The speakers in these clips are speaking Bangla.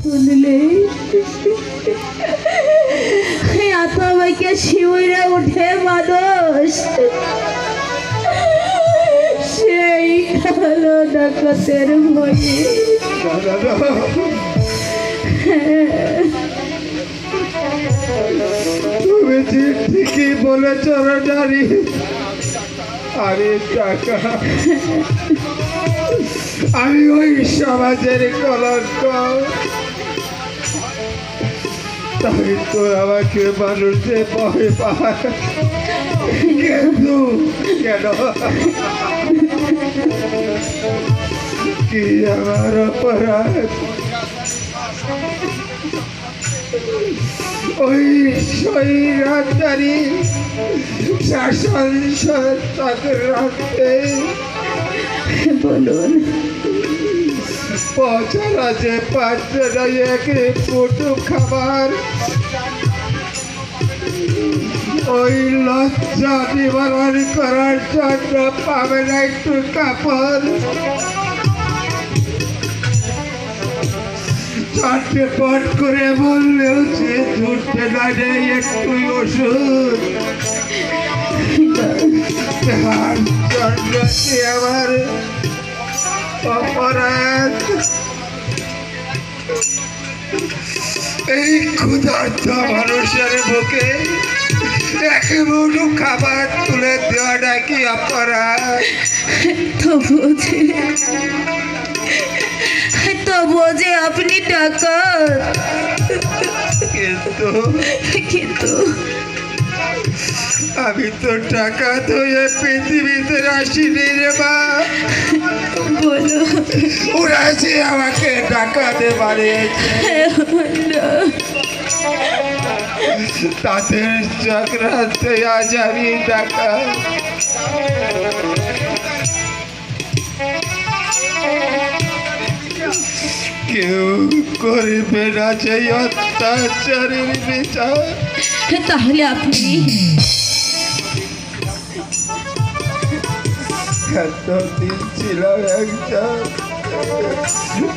শুনলে এত আমাকে শিউরে উঠে মানুষ সেই কালো ডাকাতের ভয়ে তুমি ঠিকই বলেছ নারী। আরে টাকা, আমি ওই সমাজের কলঙ্ক, তাই তো আমাকে মানুষে ভয় পায়। কিন্তু কেন, কি আমার অপরাধ? ওই স্বৈরাচারী শাসন রাখতে বলুন পছরা যে পাচ্ছে না এক ফুটু খাবার, ওই লজ্জা নিবারণ করার জন্য পাবে না একটু কাপড়, চটপট করে বললেও সে ছুটবে না রে একটু ওষুধ। তার জন্য কি আমার অপরাধ? এই ক্ষুধার্ত মানুষের বুকে এক মুঠো খাবার তুলে দেওয়া নাকি অপরাধ? তবুও যে আপনি ডাকাত, কিন্তু আমি তো ডাকাত হয়ে পৃথিবীতে আসিনি রে মা। বলো ওরা যে আমাকে ডাকাতে বানিয়েছে, তাদের চক্রান্তে আজ আমি ডাকাত। কেউ করবে না যে অত্যাচারের বিচার। তাহলে আপনি এতদিন ছিলাম একজন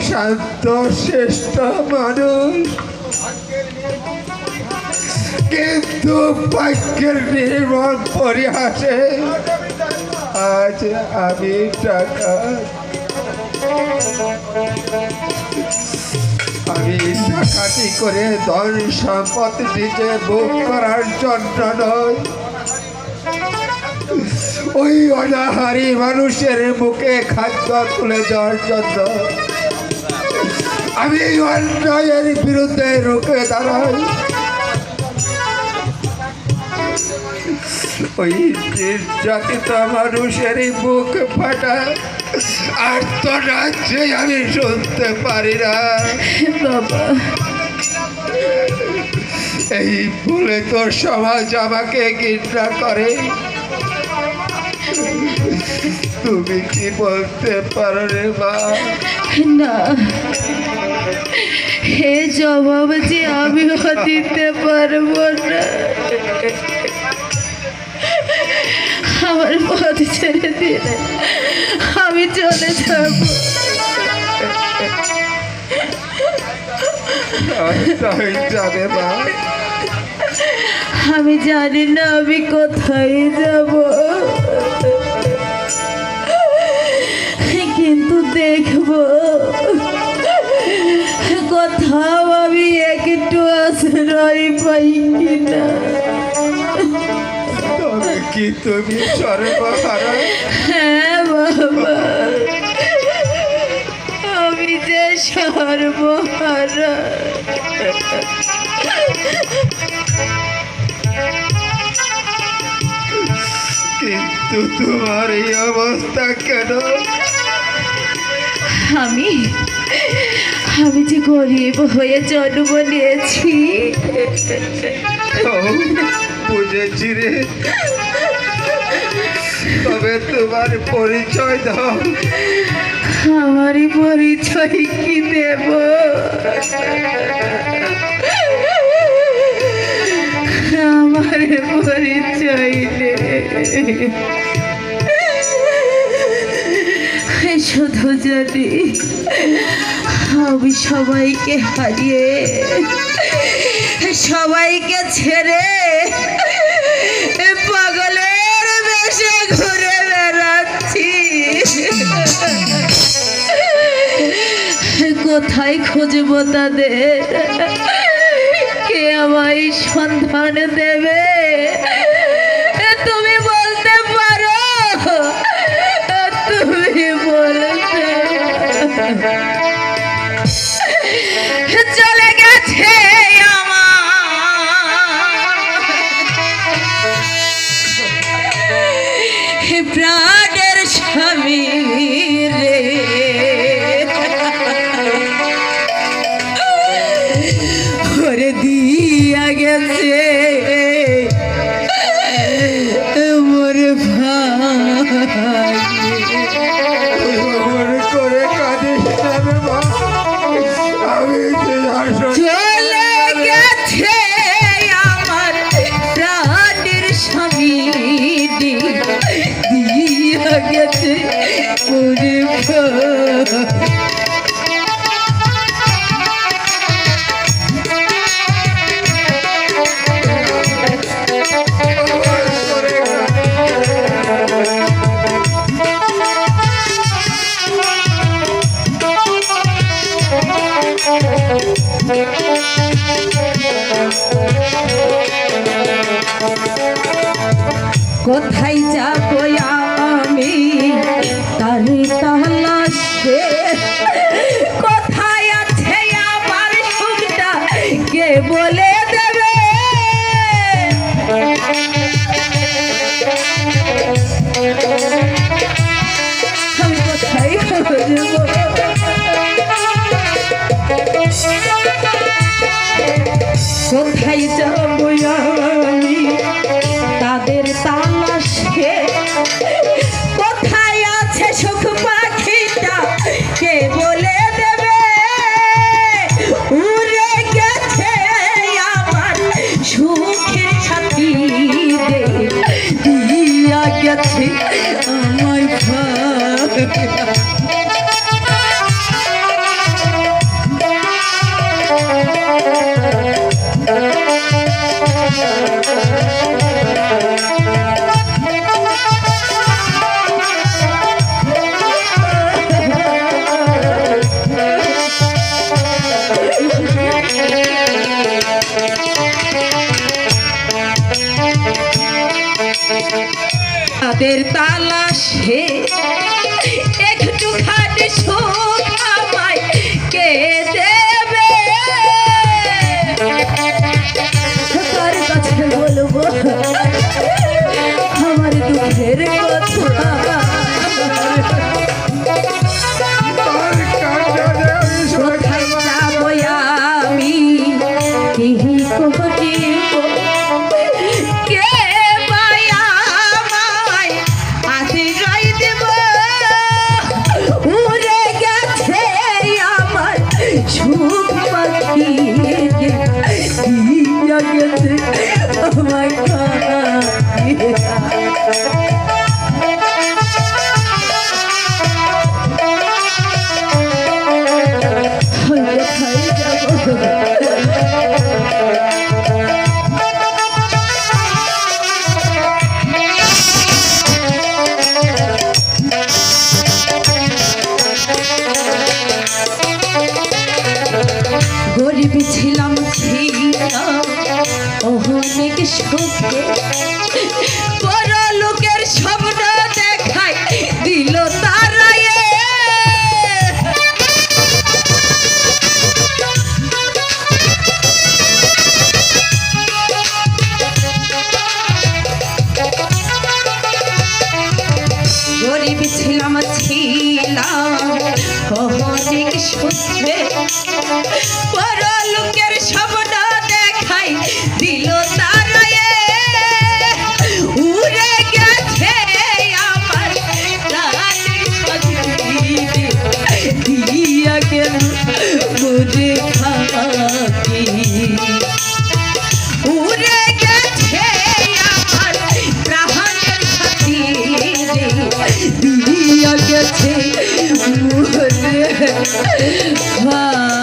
শান্ত শ্রেষ্ঠ মানুষ, কিন্তু ভাগ্যের নির্মম পরিহাসে আজ আমি ডাকাত। আমি ডাকাতি করে ধন সম্পদ নিজে ভোগ করার জন্য নয়, ওই অনাহারী মানুষের মুখে খাদ্য তুলে দেওয়ার জন্য আমি অন্যায়ের বিরুদ্ধে রুখে দাঁড়াই। ওই নির্যাতিত মানুষের মুখ ফাটা আর তো রাজ্যে আমি শুনতে পারি না বাবা। এই বলে তো সমাজ আমাকে ঘৃণা করে। তুমি কি বলতে পারো রে মা? না, হে জবাব যে আমিও দিতে পারবো না। আমার পথ ছেড়ে দিলে আমি চলে যাব। তাই যাবে মা? আমি জানি না আমি কোথায় যাব, কিন্তু দেখবো কোথাও আমি একটু আশ্রয় পাই কিনা। তবে কি তুমি সর্বহারা? হ্যাঁ বাবা, আমি যে সর্বহারা। কিন্তু তোমার এই অবস্থা কেন? আমি যে গরিব হয়ে জন্ম নিয়েছি। বুঝেছি রে, তবে তোমার পরিচয় দাও। আমারই পরিচয় কি দেব? আমার পরিচয় নেই, শুধু জানি আমি সবাইকে হারিয়ে সবাইকে ছেড়ে পাগলের বেশে ঘুরে বেড়াচ্ছি। কোথায় খুঁজবো তাদের? কে আমায় সন্ধান দেবে? তুমি বলতে পারো? তুমি বলতে চলে গেছে আমার প্রাণের স্বামী রে, করে দিয়া গেছে মোর ভাই। করে কাঁদিস না রে মা, আমি যে আসলে চলে গেছে আমার প্রাণের স্বামী, দিয়া গেছে মোর ভাই। কোথায় যাবো আমি তার তালাশে? কোথায় আছে আমার সুখটা কে বলে দেবে? আমি কোথায় খুঁজবো? কোথায় যাবো আমি তাদের তালাশে? কোথায় আছে সুখ পাখিটা কে বলে দেবে? উড়ে গেছে আমার সুখের সাথী রে, দিয়া গেছে আমার ভাই। তাদের তালাশে একটুখানি সুখ আমায় কে দেবে? তার কাছে বলবো আমার দুঃখের কথা। কোথায় যাবো আমি কি করিব? কে মায়া আমায় আশ্রয় দেব? উড়ে গেছে আমার সুখ পাখি, দিয়া গেছে আমায় কোথায় যাবো? গরিব ছিলাম অনেক সুখে, বড় লোকের স্বপ্ন দেখায় দিল তারায়। গরিব ছিলাম অনেক সুখে, বড় লোকের স্বপ্ন দেখাই দিল তারায়। উড়ে গেছে আমার প্রাণের সাথী, দিয়া গেল বুঝে থাকি। উড়ে গেছে আমার প্রাণের সাথী, দিয়া গেছে মোরে ভাই।